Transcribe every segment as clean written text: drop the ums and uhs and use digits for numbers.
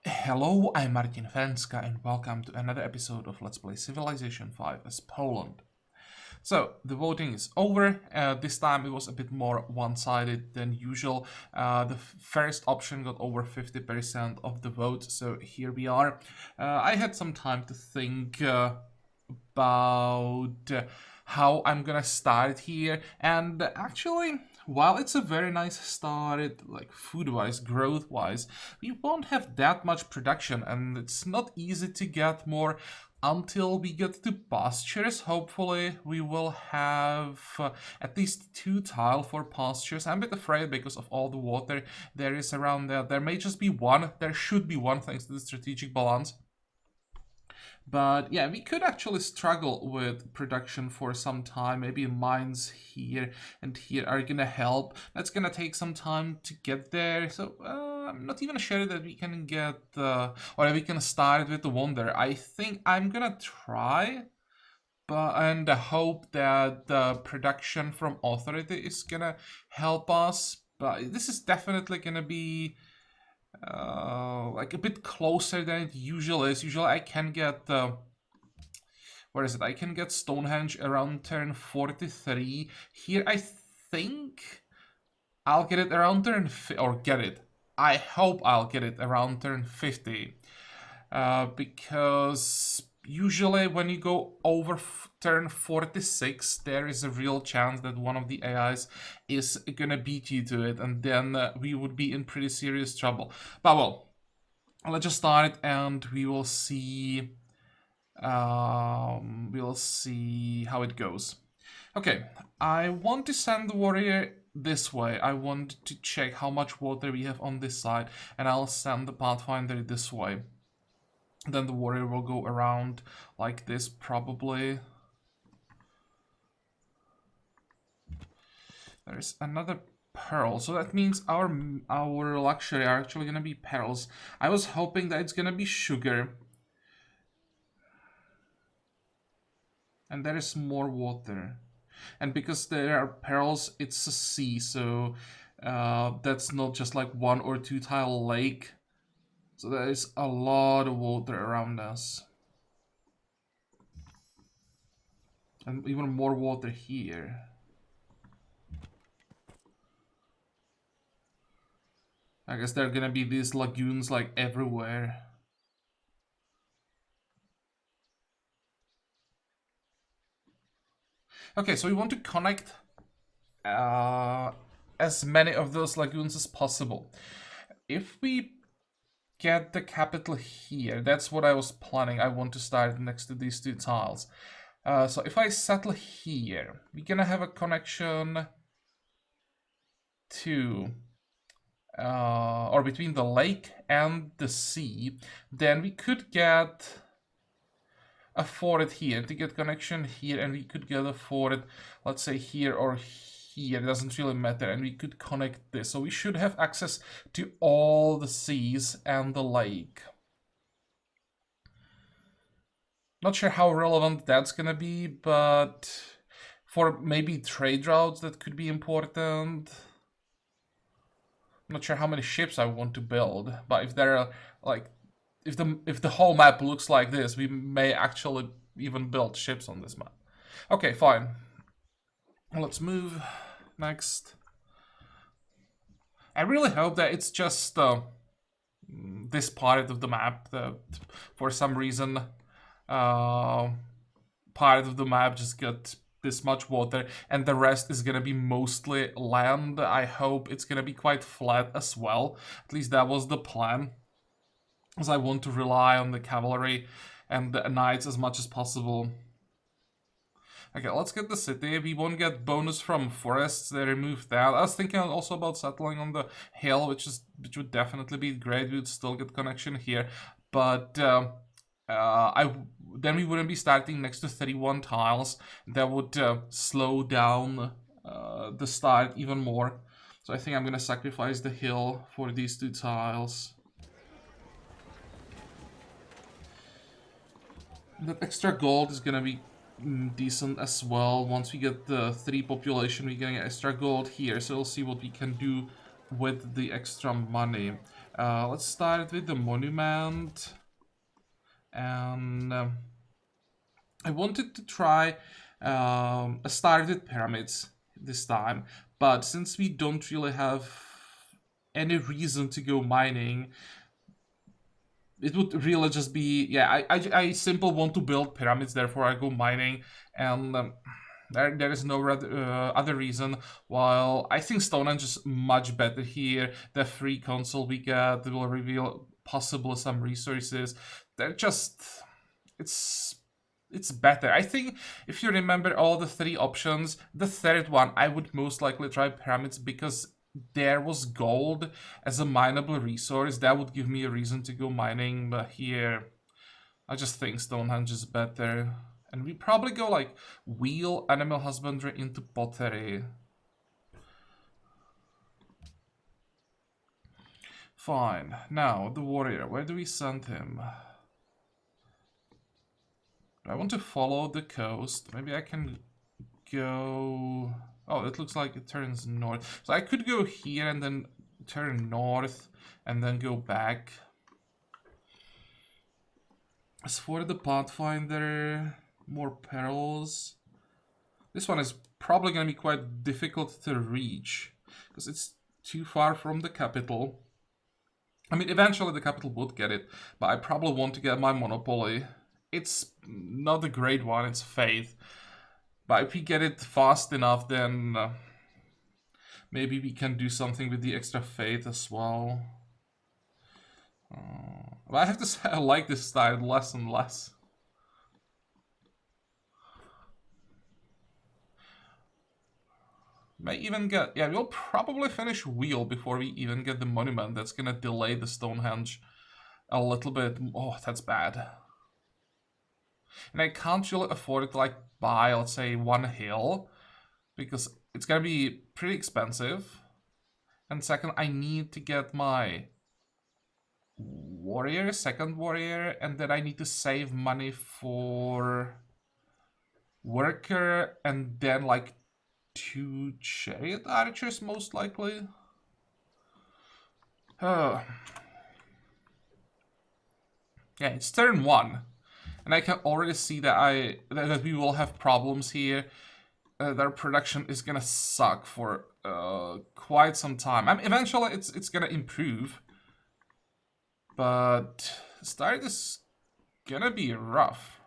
Hello, I'm Martin Fencka and welcome to another episode of Let's Play Civilization 5 as Poland. So, the voting is over. This time it was a bit more one-sided than usual. The first option got over 50% of the vote, so here we are. I had some time to think about how I'm gonna start here, and actually, while it's a very nice start, like food-wise, growth-wise, we won't have that much production, and it's not easy to get more until we get to pastures. Hopefully, we will have at least 2 tile for pastures. I'm a bit afraid because of all the water there is around there. There may just be one. There should be one thanks to the strategic balance. But yeah, we could actually struggle with production for some time. Maybe mines here and here are gonna help. That's gonna take some time to get there. So I'm not even sure that we can get or we can start with the wonder. I think I'm gonna try, and hope that the production from authority is gonna help us. But this is definitely gonna be like a bit closer than it usually is. Usually I can get where is it? I can get Stonehenge around turn 43. Here I think I'll get it around turn I hope I'll get it around turn 50. Because usually when you go over turn 46, there is a real chance that one of the AIs is gonna beat you to it, and then we would be in pretty serious trouble. But well, let's just start and we will see. We'll see how it goes. Okay, I want to send the warrior this way. I want to check how much water we have on this side, and I'll send the pathfinder this way. Then the warrior will go around like this, probably. There's another pearl, so that means our luxury are actually gonna be pearls. I was hoping that it's gonna be sugar. And there is more water. And because there are pearls, it's a sea, so that's not just like 1 or 2 tile lake. So there is a lot of water around us. And even more water here. I guess there are gonna be these lagoons like everywhere. Okay, so we want to connect as many of those lagoons as possible. If we get the capital here, that's what I was planning. I want to start next to these 2 tiles. So if I settle here, we're gonna have a connection to or between the lake and the sea. Then we could get a fort here to get connection here, and we could get a fort, let's say here or here, it doesn't really matter, and we could connect this. So we should have access to all the seas and the lake. Not sure how relevant that's gonna be, but for maybe trade routes that could be important. I'm not sure how many ships I want to build, but if there are like if the whole map looks like this, we may actually even build ships on this map. Okay, fine. Let's move next. I really hope that it's just this part of the map that for some reason part of the map just got this much water and the rest is gonna be mostly land. I hope it's gonna be quite flat as well. At least that was the plan, as I want to rely on the cavalry and the knights as much as possible. Okay, let's get the city. We won't get bonus from forests. They removed that. I was thinking also about settling on the hill, which would definitely be great. We would still get connection here, but then we wouldn't be starting next to 31 tiles. That would slow down the start even more. So I think I'm gonna sacrifice the hill for these 2 tiles. That extra gold is gonna be decent as well. Once we get the 3 population, we're gonna get extra gold here. So we'll see what we can do with the extra money. Let's start with the monument. And I wanted to try start with pyramids this time. But since we don't really have any reason to go mining, it would really just be, yeah, I simply want to build pyramids, therefore I go mining, and there is no other reason. While I think Stonehenge is much better here. The free console we get will reveal possibly some resources. They're just, it's it's better. I think if you remember all the three options, the third one I would most likely try pyramids because there was gold as a mineable resource. That would give me a reason to go mining, but here I just think Stonehenge is better. And we probably go like wheel animal husbandry into pottery. Fine. Now, the warrior. Where do we send him? I want to follow the coast. Maybe I can go... Oh, it looks like it turns north. So I could go here and then turn north and then go back. As for the Pathfinder, more perils. This one is probably going to be quite difficult to reach because it's too far from the capital. I mean, eventually the capital would get it, but I probably want to get my monopoly. It's not a great one, it's faith. But if we get it fast enough, then maybe we can do something with the extra faith as well. But I have to say, I like this style less and less. May even get... Yeah, we'll probably finish wheel before we even get the monument. That's gonna delay the Stonehenge a little bit. Oh, that's bad. And I can't really afford to like buy, let's say, one hill, because it's gonna be pretty expensive. And second, I need to get my warrior, second warrior, and then I need to save money for worker, and then like 2 chariot archers most likely. Yeah, it's turn 1. And I can already see that that we will have problems here. Their production is gonna suck for quite some time. I mean, eventually it's gonna improve, but start is gonna be rough.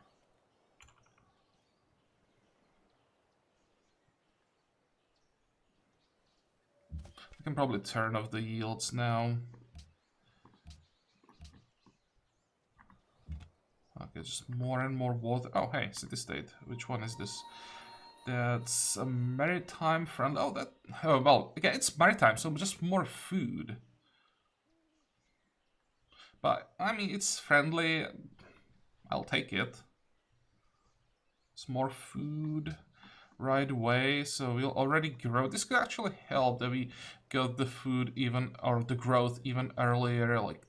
I can probably turn off the yields now. Okay, just more and more water. Oh, hey, city-state. Which one is this? That's a maritime friend. Oh, that... Oh, well, okay, it's maritime, so just more food. But, I mean, it's friendly. I'll take it. It's more food right away, so we'll already grow. This could actually help that we got the food even, or the growth even earlier, like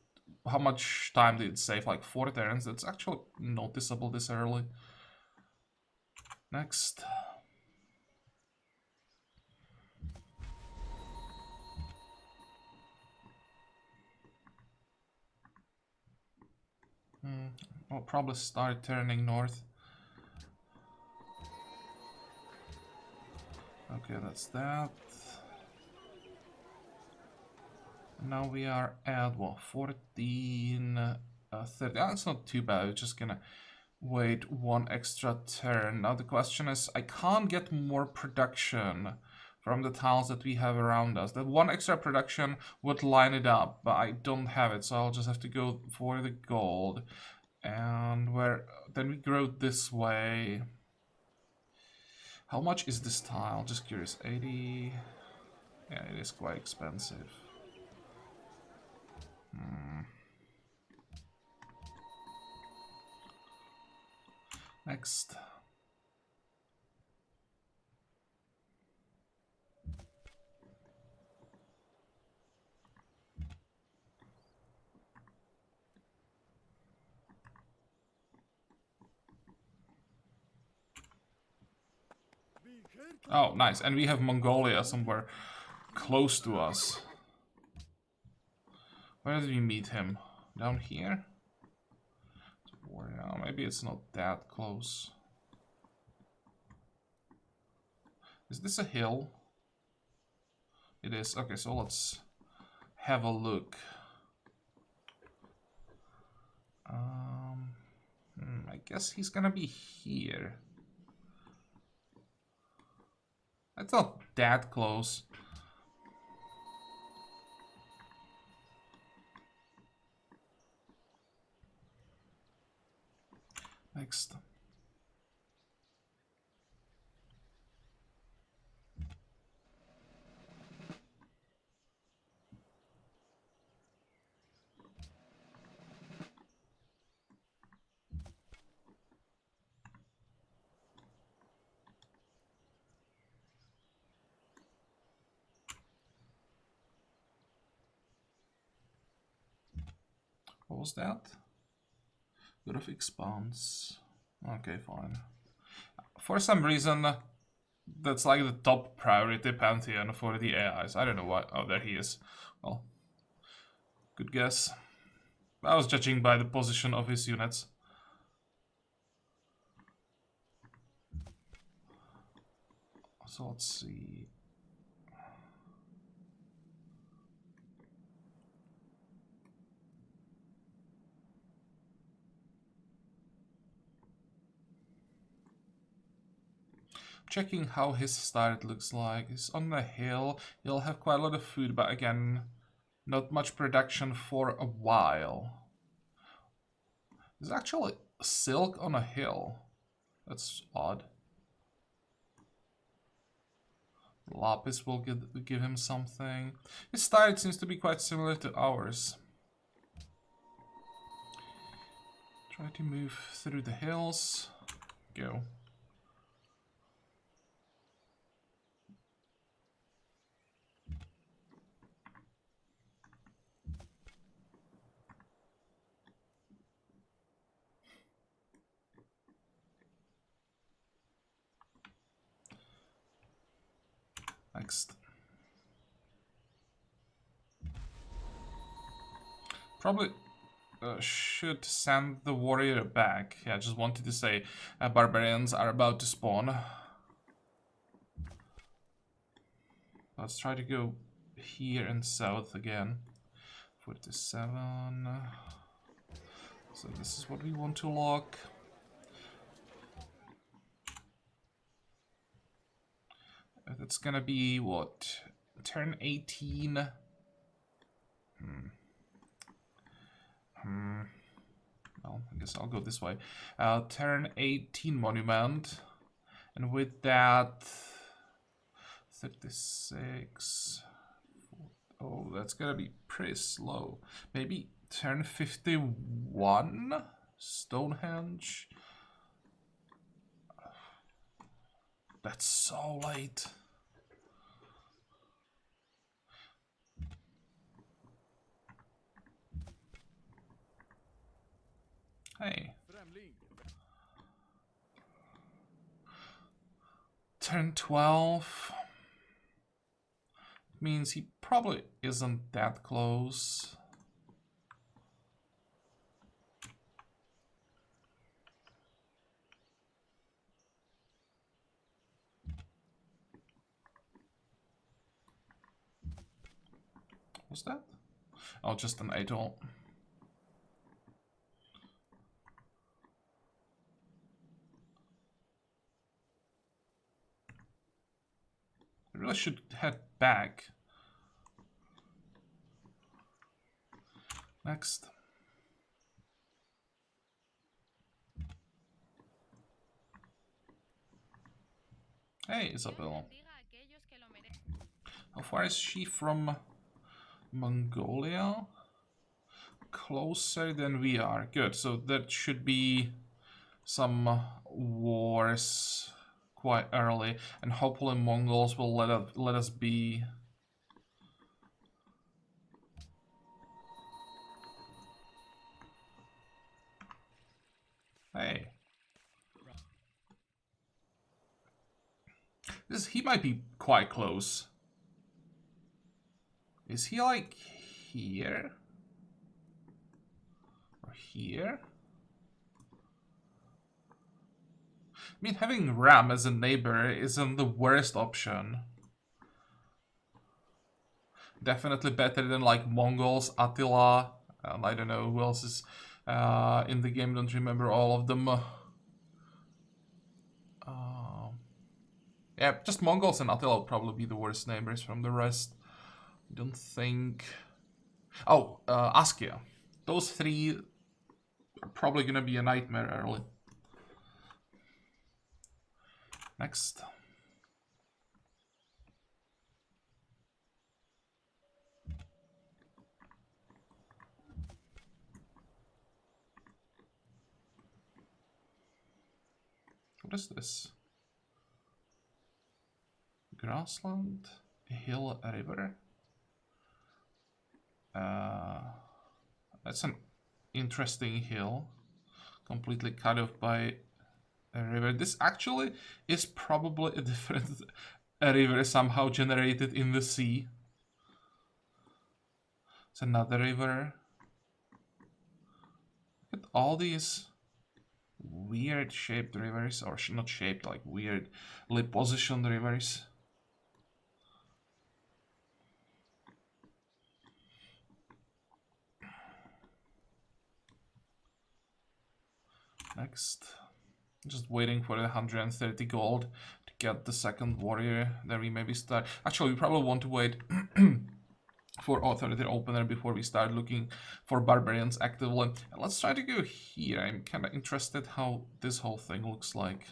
how much time did it save? Like 4 turns. That's actually noticeable this early. Next. I'll probably start turning north. Okay, that's that. Now we are at, what, 14, 30. That's not too bad. We're just gonna wait 1 extra turn. Now the question is, I can't get more production from the tiles that we have around us. That 1 extra production would line it up, but I don't have it, so I'll just have to go for the gold. And then we grow this way. How much is this tile? Just curious. 80. Yeah, it is quite expensive. Next. Oh, nice. And we have Mongolia somewhere close to us. Where did we meet him? Down here? No, maybe it's not that close. Is this a hill? It is. Okay, so let's have a look. I guess he's gonna be here. That's not that close. Next. What was that? Bit of expanse. Okay, fine. For some reason, that's like the top priority pantheon for the AIs. I don't know why. Oh, there he is. Well, good guess. I was judging by the position of his units. So let's see. Checking how his start looks like. He's on the hill. He'll have quite a lot of food, but again, not much production for a while. There's actually silk on a hill. That's odd. Lapis will give him something. His start seems to be quite similar to ours. Try to move through the hills. Go. Next. Probably should send the warrior back. Yeah, I just wanted to say barbarians are about to spawn. Let's try to go here and south again. 47. So this is what we want to lock. That's gonna be what? Turn 18. Well, I guess I'll go this way. Turn 18 monument. And with that, 36. Oh, that's gonna be pretty slow. Maybe turn 51? Stonehenge? That's so late. Hey. Turn 12. Means he probably isn't that close. What's that? Oh, just an atoll. I really should head back. Next. Hey, Isabel. How far is she from Mongolia? Closer than we are. Good, so that should be some wars quite early, and hopefully Mongols will let us be. Hey. He might be quite close. Is he like here? here. I mean, having Ram as a neighbor isn't the worst option. Definitely better than like Mongols, Attila, and I don't know who else is in the game. Don't remember all of them. Yeah, just Mongols and Attila would probably be the worst neighbors from the rest. I don't think. Oh, Askia. Those three are probably gonna be a nightmare early. Next. What is this? Grassland, hill, river. That's an interesting hill, completely cut off by a river. This actually is probably a different river somehow generated in the sea. It's another river. Look at all these weird shaped rivers, or not shaped, like weirdly positioned rivers. Next, just waiting for the 130 gold to get the second warrior. Then we maybe start. Actually, we probably want to wait for authority opener before we start looking for barbarians actively. And let's try to go here. I'm kind of interested how this whole thing looks like.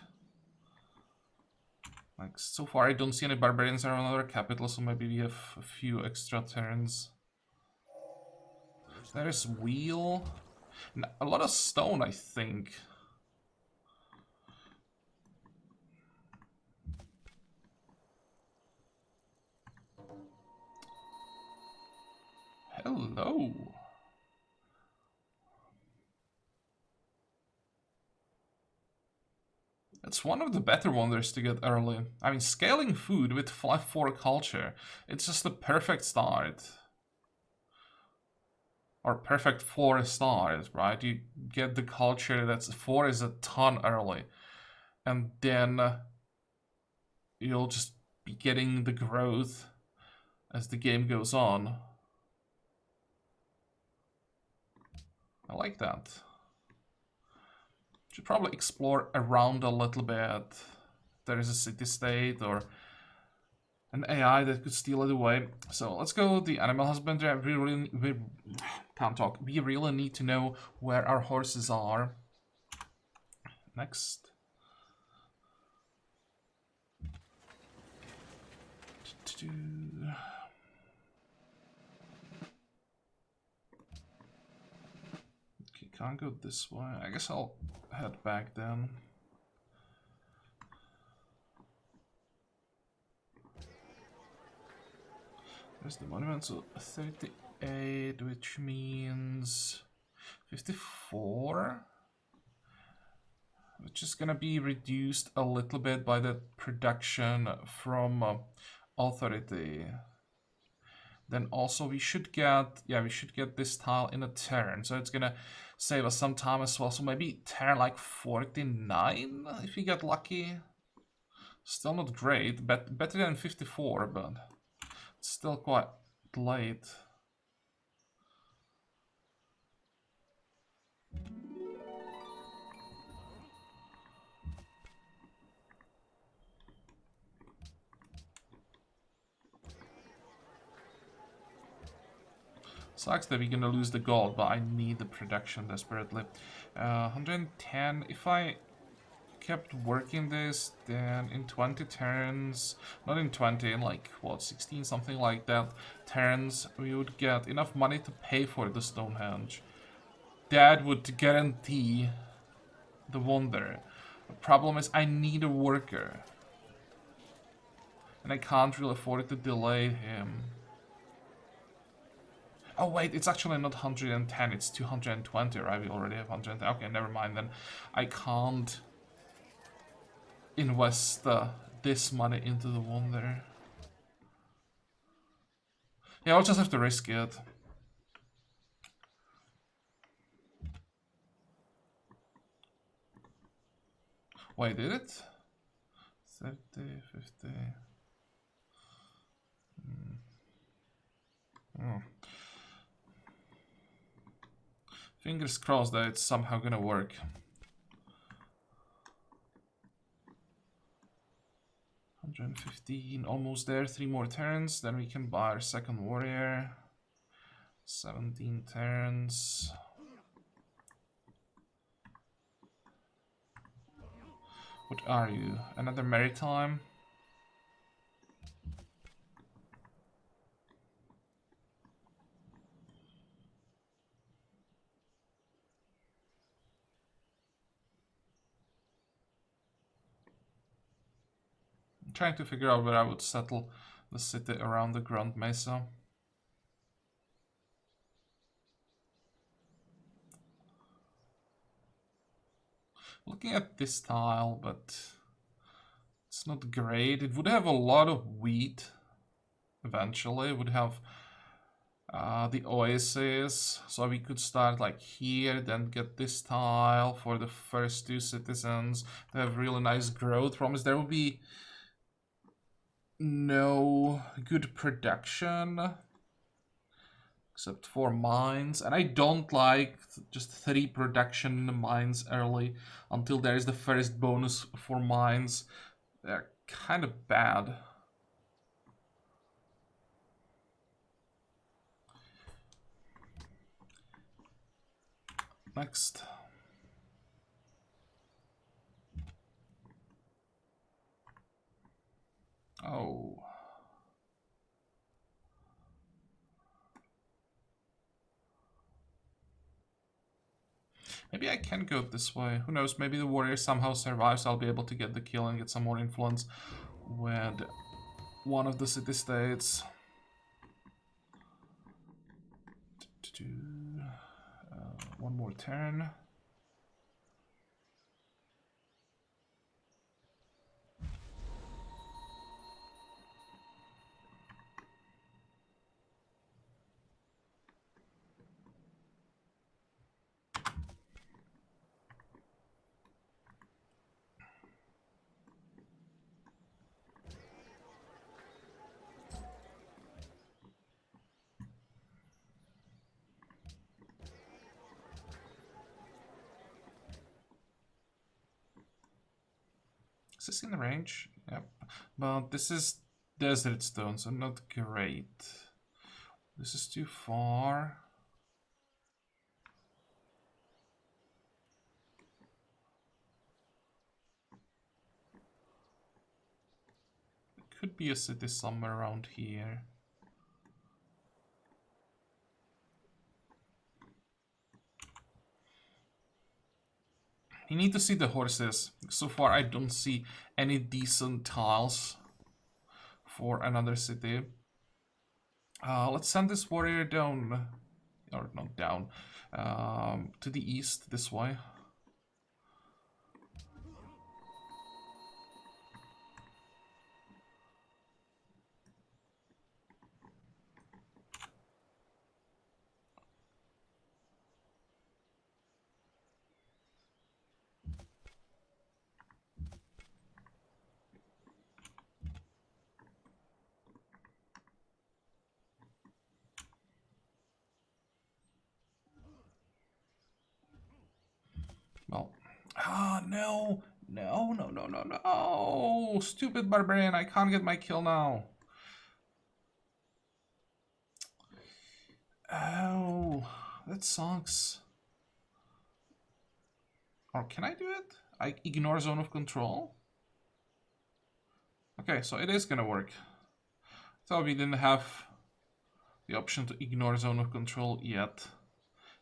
Like, so far I don't see any barbarians around our capital, so maybe we have a few extra turns. There is wheel. A lot of stone, I think. Hello. It's one of the better wonders to get early. I mean, scaling food with 5-4 culture, it's just a perfect start. Or perfect 4 stars, right? You get the culture that's 4 is a ton early. And then you'll just be getting the growth as the game goes on. I like that. Should probably explore around a little bit. There is a city-state or an AI that could steal it away. So let's go the animal husbandry. We can't talk. We really need to know where our horses are. Next. Okay, can't go this way. I guess I'll head back then. There's the monument, so 38, which means 54, which is gonna be reduced a little bit by the production from authority. Then also we should get, we should get this tile in a turn, so it's gonna save us some time as well. So maybe turn like 49 if we get lucky. Still not great, but better than 54, but still quite late. Sucks that we're gonna lose the gold, but I need the production desperately. 110, if I kept working this, then in 20 turns, not in 20, in like, what, 16, something like that, turns, we would get enough money to pay for the Stonehenge. That would guarantee the wonder. The problem is I need a worker. And I can't really afford to delay him. Oh wait, it's actually not 110, it's 220, right? We already have 110. Okay, never mind then. I can't invest this money into the wonder. Yeah, I'll just have to risk it. Wait, did it? 30, 50. Oh. Fingers crossed that it's somehow gonna work. $115, almost there. 3 more turns, then we can buy our second warrior. 17 turns. What are you? Another maritime? I'm trying to figure out where I would settle the city around the Grand Mesa. Looking at this tile, but it's not great. It would have a lot of wheat eventually. It would have the oasis, so we could start like here, then get this tile for the first 2 citizens. They have really nice growth promise. There will be no good production except for mines, and I don't like just 3 production mines early until there is the first bonus for mines. They're kind of bad. Next. Oh. Maybe I can go this way. Who knows? Maybe the warrior somehow survives. I'll be able to get the kill and get some more influence with one of the city-states. One more turn. Is this in the range? Yep. But this is desert stone, so not great. This is too far. It could be a city somewhere around here. You need to see the horses. So far I don't see any decent tiles for another city. Let's send this warrior down, or not down, to the east this way. Well, no, no, no, no, no, no, stupid barbarian, I can't get my kill now. Oh, that sucks. Or can I do it? I ignore zone of control? Okay, so it is gonna work. So we didn't have the option to ignore zone of control yet.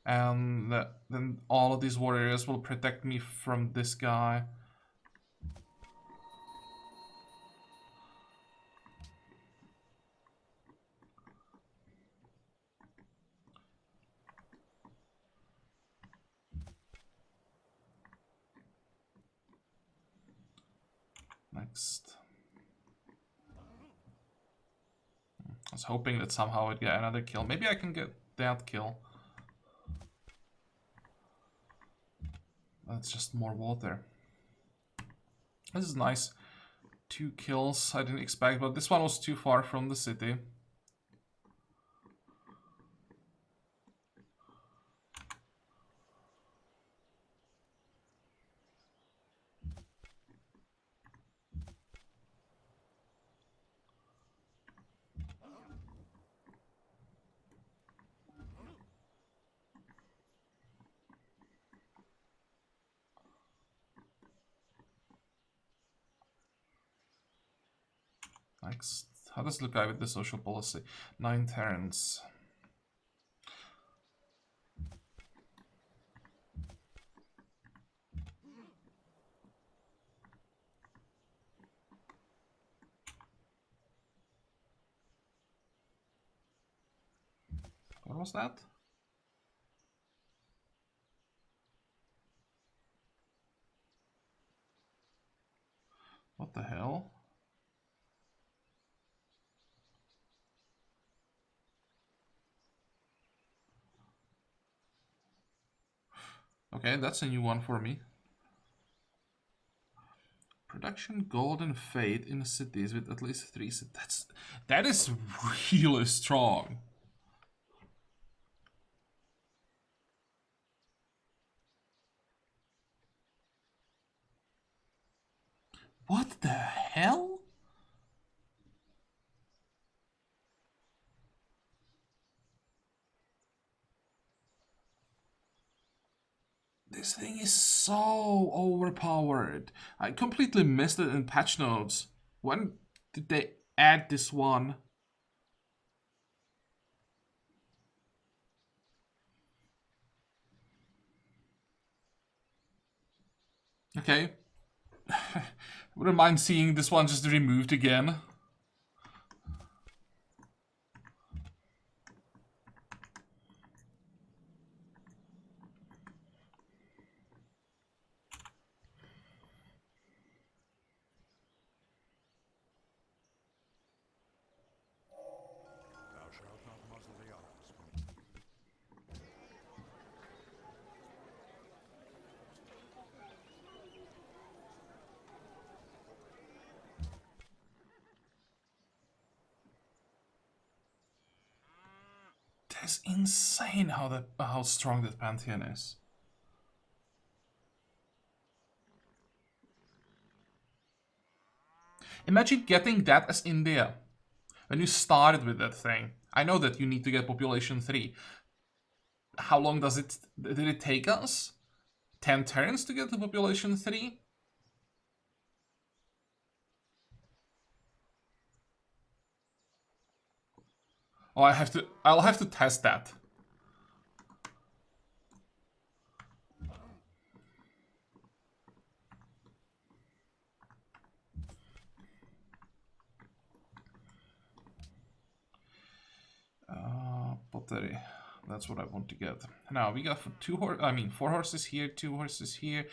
And then all of these warriors will protect me from this guy. Next. I was hoping that somehow I'd get another kill. Maybe I can get that kill. That's just more water. This is nice. 2 kills, I didn't expect, but this one was too far from the city. Next. How does it look like with the social policy? 9 Terrans. What was that? What the hell? Okay, that's a new one for me. Production gold and fate in cities with at least 3 cities. That is really strong. What the hell? This thing is so overpowered. I completely missed it in patch notes. When did they add this one? Okay. Wouldn't mind seeing this one just removed again. It's insane how strong that pantheon is. Imagine getting that as India. When you started with that thing. I know that you need to get population 3. How long did it take us? 10 turns to get to population 3? Oh, I'll have to test that. Pottery. That's what I want to get. Now we got 4 horses here, 2 horses here.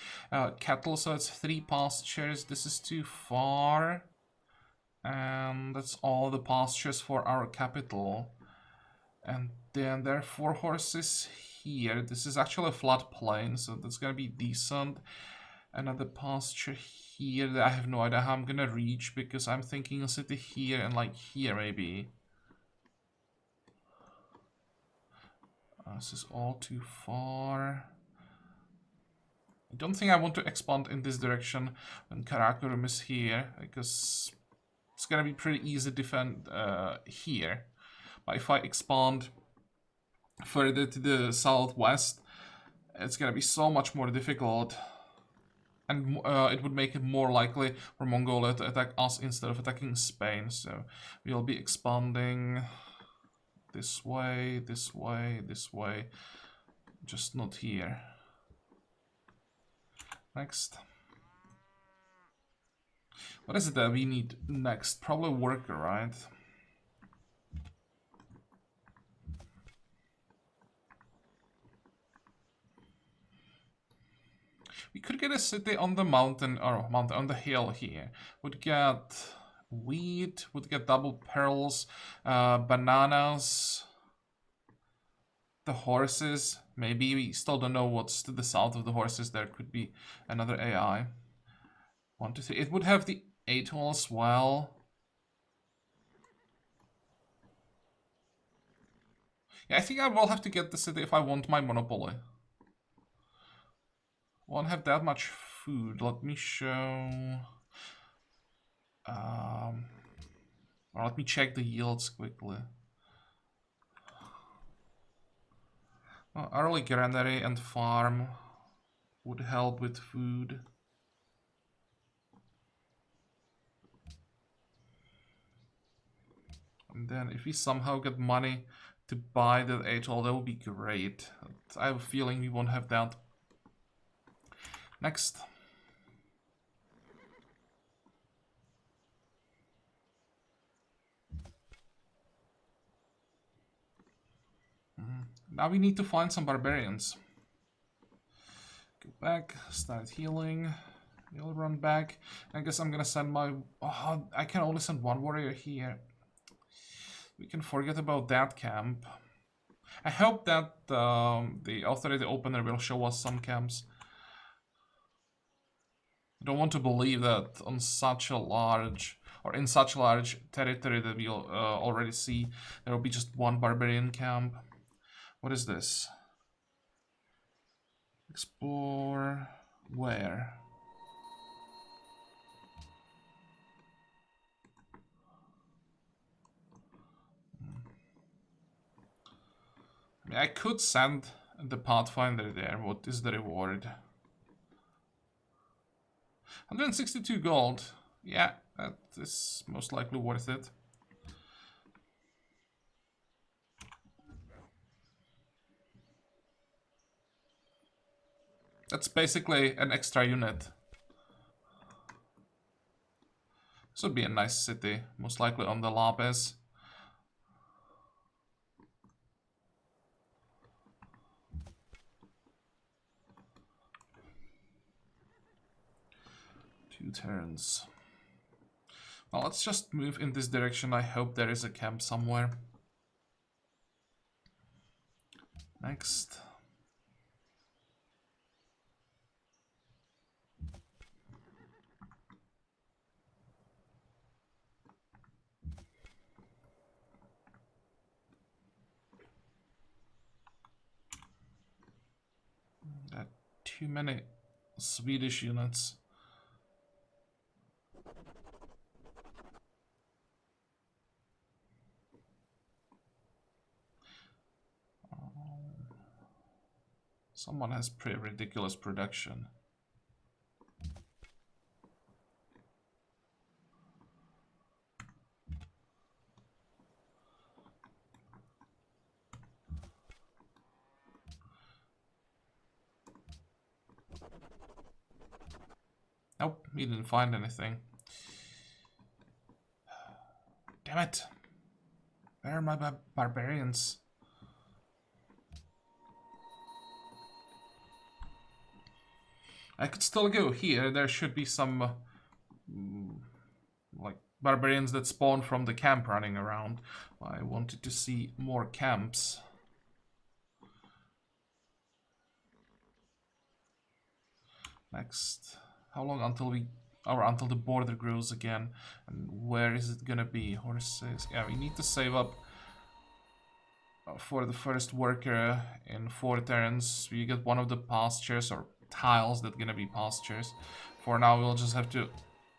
Cattle, so it's 3 pastures. This is too far. And that's all the pastures for our capital. And then there are 4 horses here. This is actually a flat plain, so that's gonna be decent. Another pasture here. I have no idea how I'm gonna reach, because I'm thinking a city here and like here maybe. This is all too far. I don't think I want to expand in this direction when Karakorum is here, because it's gonna be pretty easy to defend here. But if I expand further to the southwest, it's gonna be so much more difficult. And it would make it more likely for Mongolia to attack us instead of attacking Spain. So we'll be expanding this way, this way, this way. Just not here. Next. What is it that we need next? Probably worker, right? We could get a city on the mountain, or on the hill here. Would get wheat, would get double pearls, bananas, the horses. Maybe we still don't know what's to the south of the horses. There could be another AI. 1, 2, 3. It would have the atoll as well. Yeah, I think I will have to get the city if I want my monopoly. Won't have that much food. Let me show... or let me check the yields quickly. Well, early granary and farm would help with food. And then if we somehow get money to buy that atoll, that would be great. I have a feeling we won't have that. Next. Now we need to find some barbarians. Go back, start healing. We'll run back. I guess I'm gonna send my... Oh, I can only send one warrior here. We can forget about that camp. I hope that the authority opener will show us some camps. I don't want to believe that on such a large... or in such a large territory that we'll already see, there will be just one barbarian camp. What is this? Explore... where? I mean, I could send the Pathfinder there. What is the reward? 162 gold. Yeah, that is most likely worth it. That's basically an extra unit. This would be a nice city, most likely on the Lapis. Two turns. Well, let's just move in this direction. I hope there is a camp somewhere. Next. There are too many Swedish units. Someone has pretty ridiculous production. Nope, he didn't find anything. Damn it. Where are my barbarians? I could still go here. There should be some like barbarians that spawn from the camp running around. I wanted to see more camps. Next. How long until until the border grows again? And where is it gonna be? Horses. Yeah, we need to save up for the first worker in 4 turns. We get one of the pastures or tiles that gonna be pastures. For now, we'll just have to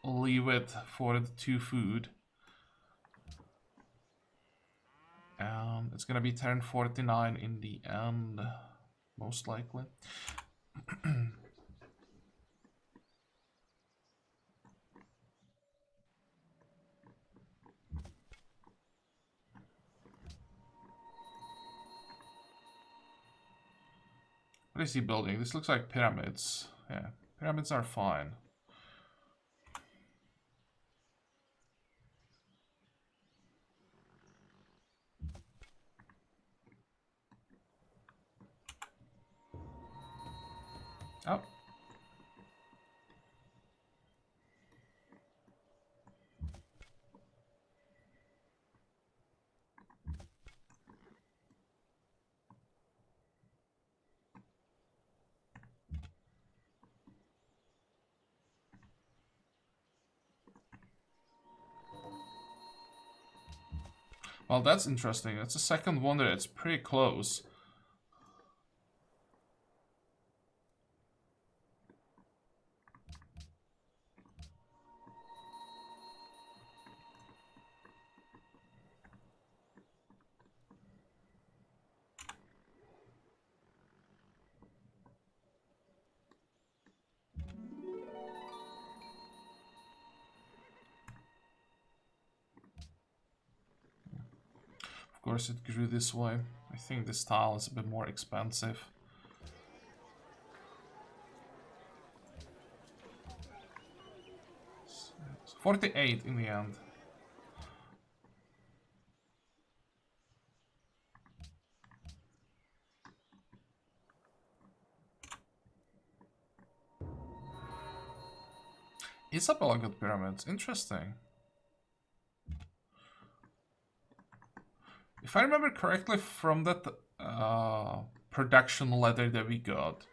leave it for the 2 food. And it's gonna be turn 49 in the end, most likely. What is he building? This looks like pyramids. Yeah, pyramids are fine. Oh. Well, that's interesting. That's a second wonder. It's pretty close. Of course, it grew this way. I think this tile is a bit more expensive. It's 48 in the end. Isabella got pyramids. Interesting. If I remember correctly from that production letter that we got,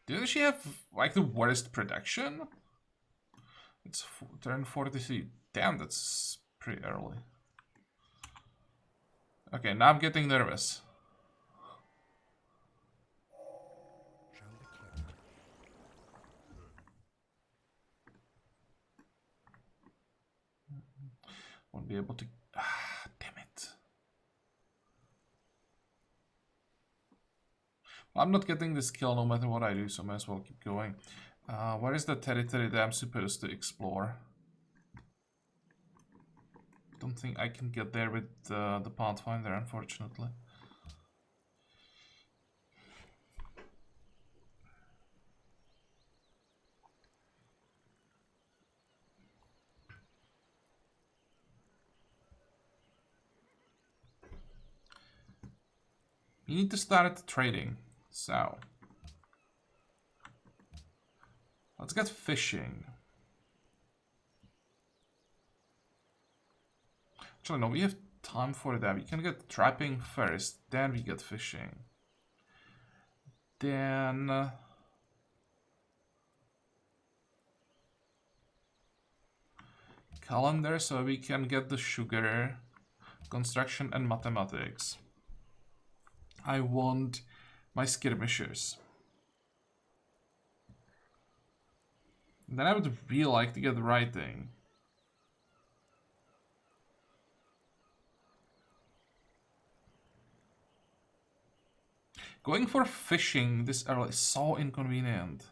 didn't she have like the worst production? It's turn 43. Damn, that's pretty early. Okay, now I'm getting nervous. Won't be able to... damn it. Well, I'm not getting this kill no matter what I do, so I might as well keep going. Where is the territory that I'm supposed to explore? Don't think I can get there with the Pathfinder, unfortunately. You need to start trading, so... let's get fishing. Actually, no, we have time for that. We can get trapping first, then we get fishing. Then... calendar, so we can get the sugar, construction, and mathematics. I want my skirmishers. Then I would really like to get writing. Going for fishing this early is so inconvenient.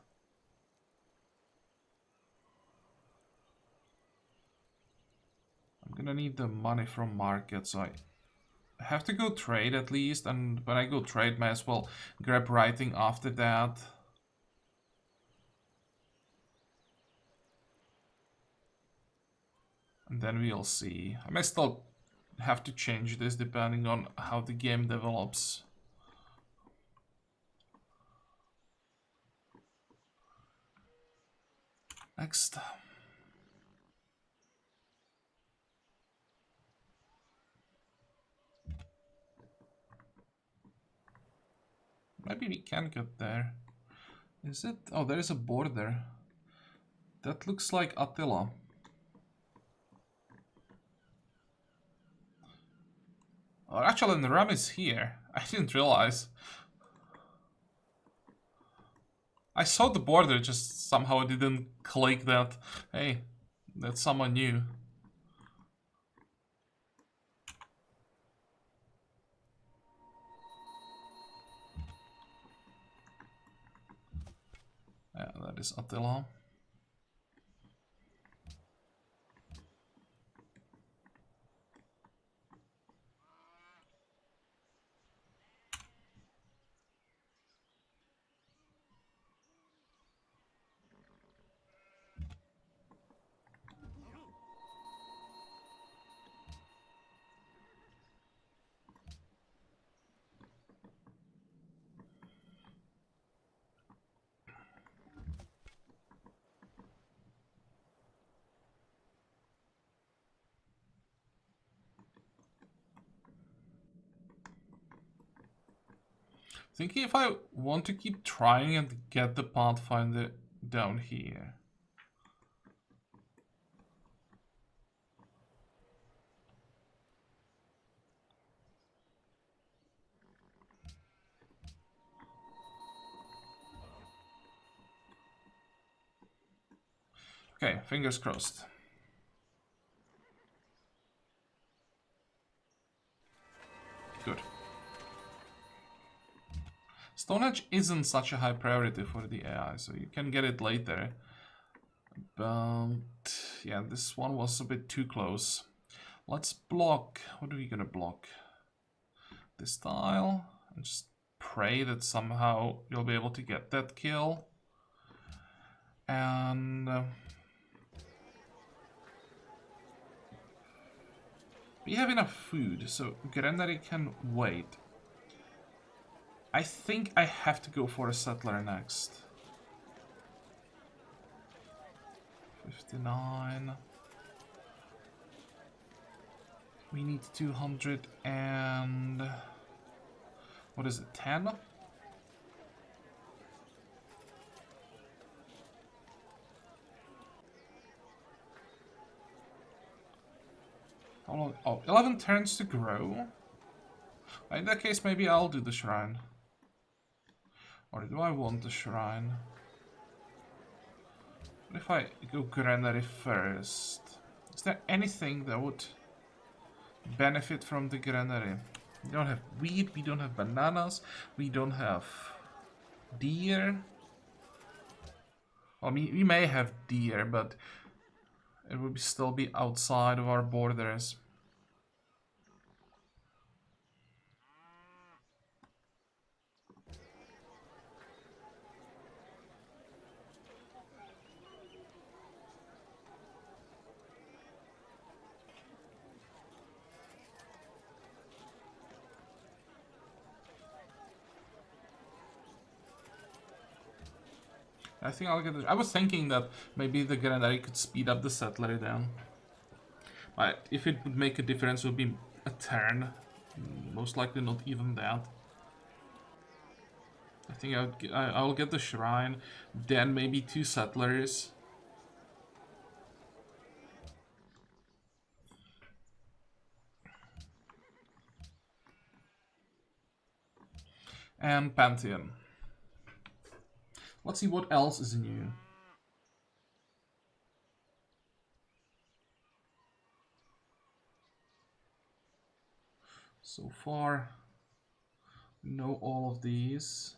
I'm gonna need the money from market, so I have to go trade at least, and when I go trade, might as well grab writing after that. And then we'll see. I may still have to change this depending on how the game develops. Next. Maybe we can get there. Is it? Oh, there is a border. That looks like Attila. Oh, actually, the ram is here. I didn't realize. I saw the border, just somehow I didn't click that. Hey, that's someone new. Yeah, that is Attila. Thinking if I want to keep trying and get the Pathfinder down here. Okay, fingers crossed. Good. Stone Age isn't such a high priority for the AI, so you can get it later. But yeah, this one was a bit too close. Let's block. What are we gonna block? This tile. And just pray that somehow you'll be able to get that kill. And we have enough food, so Granary can wait. I think I have to go for a settler next. 59. We need 200 and... what is it, 10? How long? Oh, 11 turns to grow. In that case, maybe I'll do the shrine. Or do I want the shrine? What if I go Granary first? Is there anything that would benefit from the Granary? We don't have wheat, we don't have bananas, we don't have deer. Well, we may have deer, but it would still be outside of our borders. I think I'll get it. I was thinking that maybe the Granary could speed up the settler down. But if it would make a difference, it would be a turn. Most likely not even that. I think I'll get the shrine, then maybe 2 settlers. And pantheon. Let's see what else is new. So far, know all of these.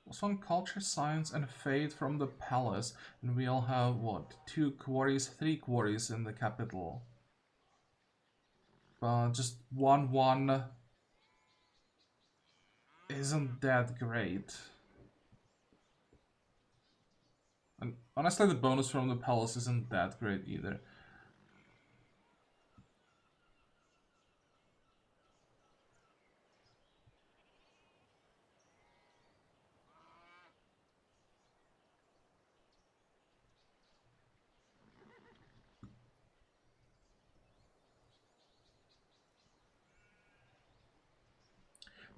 Was on culture, science, and faith from the palace, and we all have what? 2 quarries, 3 quarries in the capital. But just 1-1 isn't that great. And honestly, the bonus from the palace isn't that great either.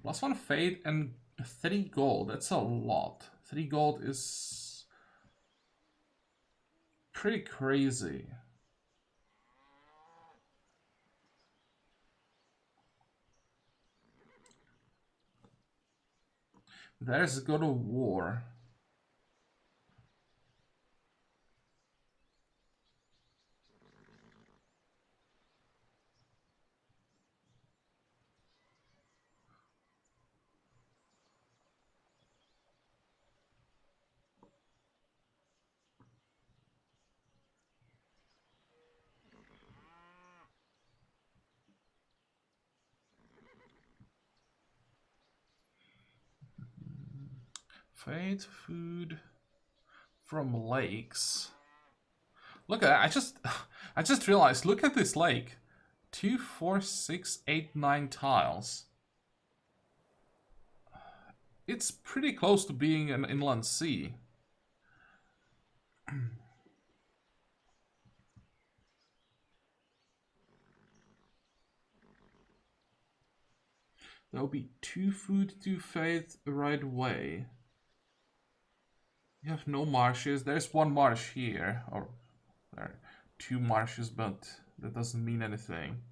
+1 fate and 3 gold. That's a lot. 3 gold is pretty crazy. There's God of War. Fate, food from lakes. Look at that. I just realized, look at this lake. 2, 4, 6, 8, 9 tiles. It's pretty close to being an inland sea. There'll be 2 food, 2 faith right away. You have no marshes. There's 1 marsh here. Or there. 2 marshes, but that doesn't mean anything.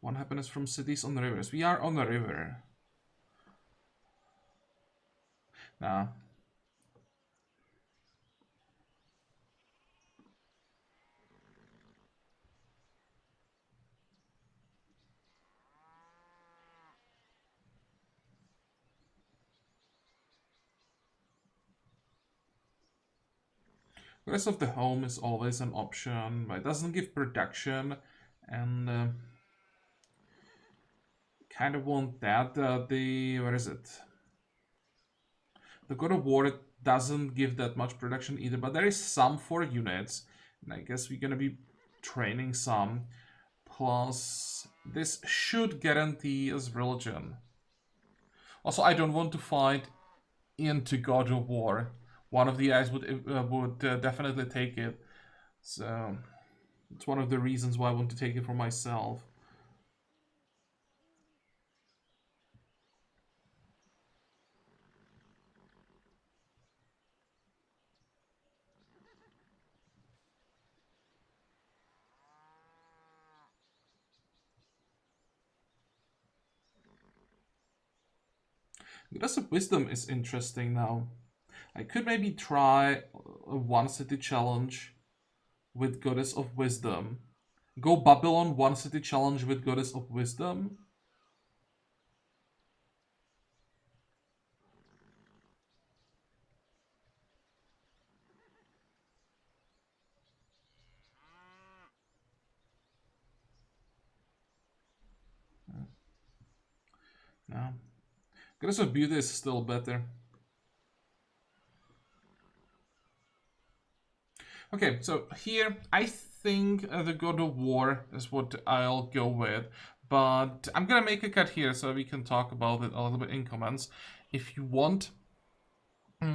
1 happiness from cities on the rivers. We are on the river. Now, the rest of the home is always an option, but it doesn't give production, and kind of want that. Where is it? The God of War doesn't give that much production either, but there is some for units, and I guess we're gonna be training some. Plus, this should guarantee us religion. Also, I don't want to fight into God of War. One of the guys would definitely take it. So it's one of the reasons why I want to take it for myself. Goddess of Wisdom is interesting now. I could maybe try a 1 city challenge with Goddess of Wisdom. Go Babylon 1 city challenge with Goddess of Wisdom. No. Goddess of Beauty is still better. Okay, so here I think the God of War is what I'll go with. But I'm gonna make a cut here so we can talk about it a little bit in comments. If you want,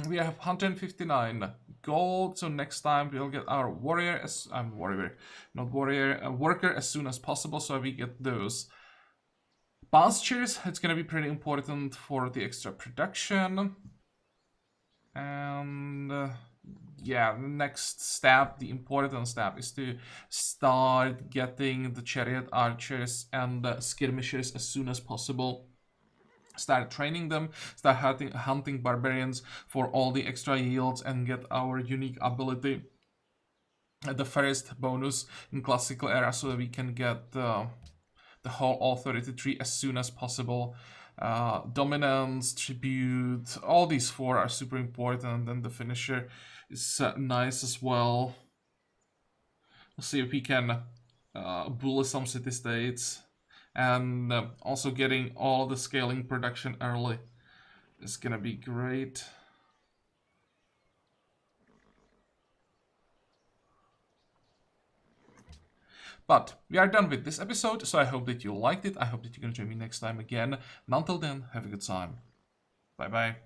we have 159 gold, so next time we'll get our warrior as worker as soon as possible, so we get those pastures. It's gonna be pretty important for the extra production. And yeah, the next step, the important step, is to start getting the chariot archers and skirmishers as soon as possible. Start training them, start hunting barbarians for all the extra yields, and get our unique ability, the first bonus in classical era, so that we can get the whole authority tree as soon as possible. Dominance, tribute, all these 4 are super important, and the finisher is nice as well. We'll see if we can bully some city-states, and also getting all the scaling production early is gonna be great. But we are done with this episode, so I hope that you liked it. I hope that you're gonna join me next time again. And until then, have a good time. Bye bye.